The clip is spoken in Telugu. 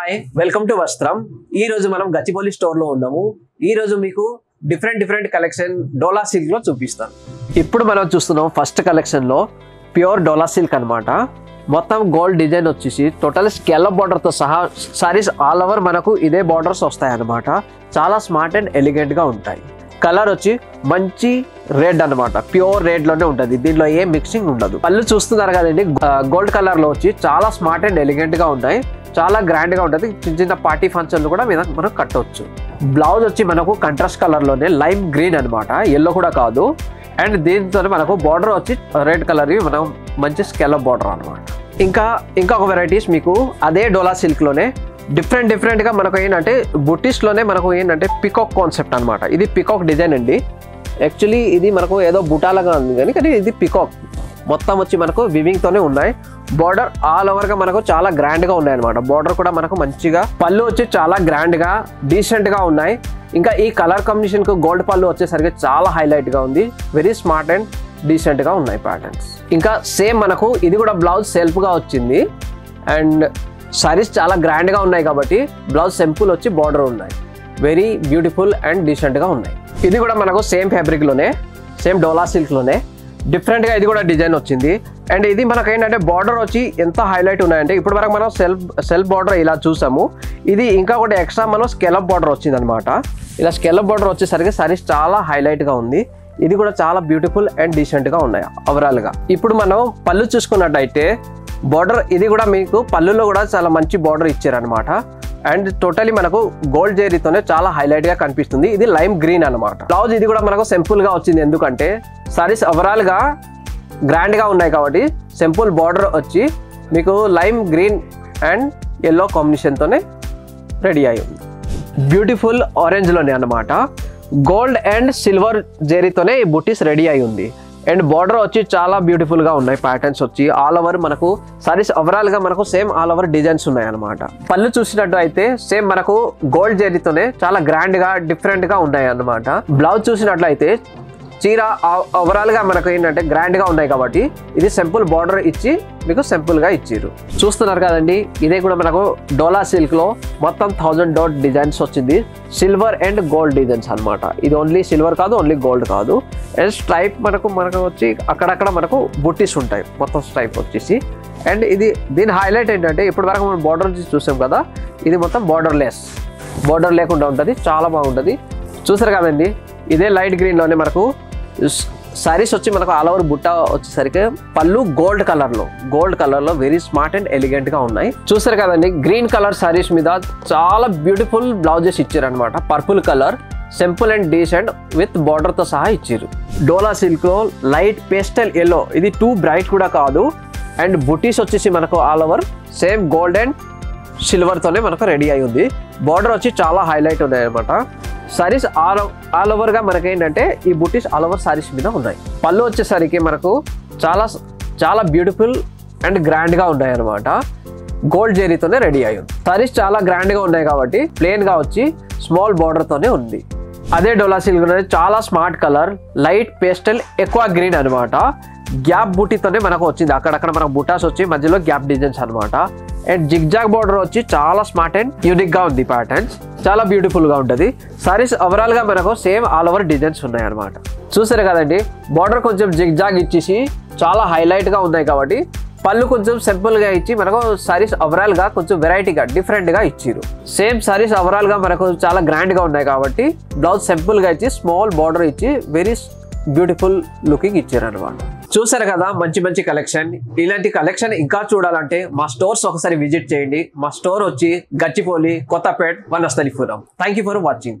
హాయ్ వెల్కమ్ టు వస్త్రం. ఈ రోజు మనం గచ్చిబౌలి స్టోర్ లో ఉన్నాము. ఈ రోజు మీకు డిఫరెంట్ కలెక్షన్ డోలా సిల్క్ లో చూపిస్తాను. ఇప్పుడు మనం చూస్తున్నాం ఫస్ట్ కలెక్షన్ లో ప్యూర్ డోలా సిల్క్ అన్నమాట. మొత్తం గోల్డ్ డిజైన్ వచ్చేసి టోటల్ స్కేలప్ బార్డర్ తో సహా సారీస్ ఆల్ ఓవర్ మనకు ఇదే బార్డర్స్ వస్తాయి అన్నమాట. చాలా స్మార్ట్ అండ్ ఎలిగెంట్ గా ఉంటాయి. కలర్ వచ్చి మంచి రెడ్ అన్నమాట. ప్యూర్ రెడ్ లోనే ఉంటుంది, దీనిలో ఏ మిక్సింగ్ ఉండదు. పళ్ళు చూస్తున్నారు కదండి, గోల్డ్ కలర్ లో వచ్చి చాలా స్మార్ట్ అండ్ ఎలిగెంట్ గా ఉన్నాయి. చాలా గ్రాండ్ గా ఉంటుంది. చిన్న పార్టీ ఫంక్షన్లు కూడా మనం కట్టవచ్చు. బ్లౌజ్ వచ్చి మనకు కంట్రాస్ట్ కలర్ లోనే లైమ్ గ్రీన్ అనమాట, ఎల్లో కూడా కాదు. అండ్ దీంతో మనకు బార్డర్ వచ్చి రెడ్ కలర్ మనం మంచి స్కేలప్ బార్డర్ అనమాట. ఇంకొక వెరైటీస్ మీకు అదే డోలా సిల్క్ లోనే డిఫరెంట్ గా మనకు ఏంటంటే బుటీస్ లోనే మనకు ఏంటంటే పికాక్ కాన్సెప్ట్ అనమాట. ఇది పికాక్ డిజైన్ అండి. యాక్చువల్లీ ఇది మనకు ఏదో బుటాలాగా ఉంది కానీ ఇది పికాక్ మొత్తం వచ్చి మనకు వివింగ్ తోనే ఉన్నాయి. బార్డర్ ఆల్ ఓవర్ గా మనకు చాలా గ్రాండ్ గా ఉన్నాయి అనమాట. బార్డర్ కూడా మనకు మంచిగా, పళ్ళు వచ్చి చాలా గ్రాండ్ గా డీసెంట్ గా ఉన్నాయి. ఇంకా ఈ కలర్ కాంబినేషన్ కు గోల్డ్ పళ్ళు వచ్చేసరికి చాలా హైలైట్ గా ఉంది. వెరీ స్మార్ట్ అండ్ డీసెంట్ గా ఉన్నాయి ప్యాటర్న్స్. ఇంకా సేమ్ మనకు ఇది కూడా బ్లౌజ్ సెల్ఫ్ గా వచ్చింది. అండ్ సారీస్ చాలా గ్రాండ్ గా ఉన్నాయి కాబట్టి బ్లౌజ్ సింపుల్ వచ్చి బార్డర్ ఉన్నాయి. వెరీ బ్యూటిఫుల్ అండ్ డీసెంట్ గా ఉన్నాయి. ఇది కూడా మనకు సేమ్ ఫ్యాబ్రిక్ లోనే, సేమ్ డోలా సిల్క్ లోనే డిఫరెంట్ గా ఇది కూడా డిజైన్ వచ్చింది. అండ్ ఇది మనకు ఏంటంటే బార్డర్ వచ్చి ఎంత హైలైట్ ఉన్నాయంటే ఇప్పుడు వరకు మనం సెల్ఫ్ బార్డర్ ఇలా చూసాము. ఇది ఇంకా ఒకటి ఎక్స్ట్రా మనం స్కేలప్ బార్డర్ వచ్చింది అనమాట. ఇలా స్కేలప్ బార్డర్ వచ్చేసరికి సారీస్ చాలా హైలైట్ గా ఉంది. ఇది కూడా చాలా బ్యూటిఫుల్ అండ్ డీసెంట్ గా ఉన్నాయి ఓవరాల్ గా. ఇప్పుడు మనం పళ్ళు చూసుకున్నట్టయితే బార్డర్ ఇది కూడా మీకు పళ్ళులో కూడా చాలా మంచి బార్డర్ ఇచ్చారనమాట. అండ్ టోటలీ మనకు గోల్డ్ జరీతోనే చాలా హైలైట్ గా కనిపిస్తుంది. ఇది లైమ్ గ్రీన్ అనమాట. బ్లౌజ్ ఇది కూడా మనకు సింపుల్ గా వచ్చింది, ఎందుకంటే సారీస్ ఓవరాల్ గా గ్రాండ్ గా ఉన్నాయి కాబట్టి సింపుల్ బార్డర్ వచ్చి మీకు lime green and yellow combination తోనే రెడీ అయి ఉంది. బ్యూటిఫుల్ ఆరెంజ్ లోనే అనమాట. గోల్డ్ అండ్ సిల్వర్ జరీతోనే ఈ బుటీస్ రెడీ అయి ఉంది. అండ్ బార్డర్ వచ్చి చాలా బ్యూటిఫుల్ గా ఉన్నాయి. ప్యాటర్న్స్ వచ్చి ఆల్ ఓవర్ మనకు సారీస్ ఓవరాల్ గా మనకు సేమ్ ఆల్ ఓవర్ డిజైన్స్ ఉన్నాయి అనమాట. పళ్ళు చూసినట్టు అయితే సేమ్ మనకు గోల్డ్ జరీతోనే చాలా గ్రాండ్ గా డిఫరెంట్ గా ఉన్నాయి అన్నమాట. బ్లౌజ్ చూసినట్లయితే చీర ఓవరాల్ గా మనకు ఏంటంటే గ్రాండ్ గా ఉన్నాయి కాబట్టి ఇది సింపుల్ బార్డర్ ఇచ్చి మీకు సింపుల్ గా ఇచ్చారు. చూస్తున్నారు కదండి, ఇదే కూడా మనకు డోలా సిల్క్ లో మొత్తం 1000 డాట్ డిజైన్స్ వచ్చింది. సిల్వర్ అండ్ గోల్డ్ డిజైన్స్ అనమాట. ఇది ఓన్లీ సిల్వర్ కాదు, ఓన్లీ గోల్డ్ కాదు. అండ్ స్ట్రైప్ మనకు వచ్చి అక్కడక్కడ మనకు బుట్టీస్ ఉంటాయి మొత్తం స్ట్రైప్ వచ్చేసి. అండ్ ఇది దీని హైలైట్ ఏంటంటే ఇప్పుడు వరకు మనం బార్డర్ చూసాం కదా, ఇది మొత్తం బార్డర్ లేకుండా ఉంటుంది. చాలా బాగుంటుంది. చూసారు కదండి, ఇదే లైట్ గ్రీన్ లోనే మనకు సారీస్ వచ్చి మనకు ఆల్ ఓవర్ బుట్ట వచ్చేసరికి పళ్ళు గోల్డ్ కలర్ లో వెరీ స్మార్ట్ అండ్ ఎలిగెంట్ గా ఉన్నాయి. చూసారు కదండి, గ్రీన్ కలర్ సారీస్ మీద చాలా బ్యూటిఫుల్ బ్లౌజెస్ ఇచ్చారు అనమాట. Purple colour simple and decent with border తో సహా ఇచ్చారు. డోలా సిల్క్ లో లైట్ పేస్టల్ ఎల్లో, ఇది టూ బ్రైట్ కూడా కాదు. అండ్ బుటీస్ వచ్చేసి మనకు all over same gold and silver తోనే మనకు రెడీ అయి ఉంది. బార్డర్ వచ్చి చాలా హైలైట్ ఉన్నాయి అనమాట. సారీస్ ఆల్ ఓవర్ గా మనకి ఏంటంటే ఈ బుటీస్ ఆల్ ఓవర్ సారీస్ మీద ఉన్నాయి. పళ్ళు వచ్చేసరికి మనకు చాలా బ్యూటిఫుల్ అండ్ గ్రాండ్ గా ఉన్నాయి అనమాట. గోల్డ్ జరీతోనే రెడీ అయ్యి ఉంది. సారీస్ చాలా గ్రాండ్ గా ఉన్నాయి కాబట్టి ప్లెయిన్ గా వచ్చి స్మాల్ బార్డర్ తోనే ఉంది. అదే డోలా సిల్క్ చాలా స్మార్ట్ కలర్ లైట్ పేస్టల్ ఎక్కువ గ్రీన్ అనమాట. గ్యాప్ బూటీతోనే మనకు వచ్చింది. అక్కడక్కడ మనకు బుటాస్ వచ్చి మధ్యలో గ్యాప్ డిజైన్స్ అనమాట. అండ్ జిగ్జాగ్ బార్డర్ వచ్చి చాలా స్మార్ట్ అండ్ యూనిక్ గా ఉంది. ప్యాటర్న్స్ చాలా బ్యూటిఫుల్ గా ఉంటుంది. సారీస్ ఓవరాల్ గా మనకు సేమ్ ఆల్ ఓవర్ డిజైన్స్ ఉన్నాయి అనమాట. చూసారు కదండి, బార్డర్ కొంచెం జిగ్జాగ్ ఇచ్చేసి చాలా హైలైట్ గా ఉన్నాయి కాబట్టి పళ్ళు కొంచెం సింపుల్ గా ఇచ్చి మనకు సారీస్ ఓవరాల్ గా కొంచెం వెరైటీగా డిఫరెంట్ గా ఇచ్చారు. సేమ్ సారీస్ ఓవరాల్ గా మనకు చాలా గ్రాండ్ గా ఉన్నాయి కాబట్టి బ్లౌజ్ సింపుల్ గా ఇచ్చి స్మాల్ బార్డర్ ఇచ్చి వెరీ బ్యూటిఫుల్ లుకింగ్ ఇచ్చారు అనమాట. చూసారు కదా, మంచి కలెక్షన్. ఇలాంటి కలెక్షన్ ఇంకా చూడాలంటే మా స్టోర్స్ ఒకసారి విజిట్ చేయండి. మా స్టోర్ వచ్చి Gachibowli, Kothapet, Vanasthalipuram. Thank you for watching.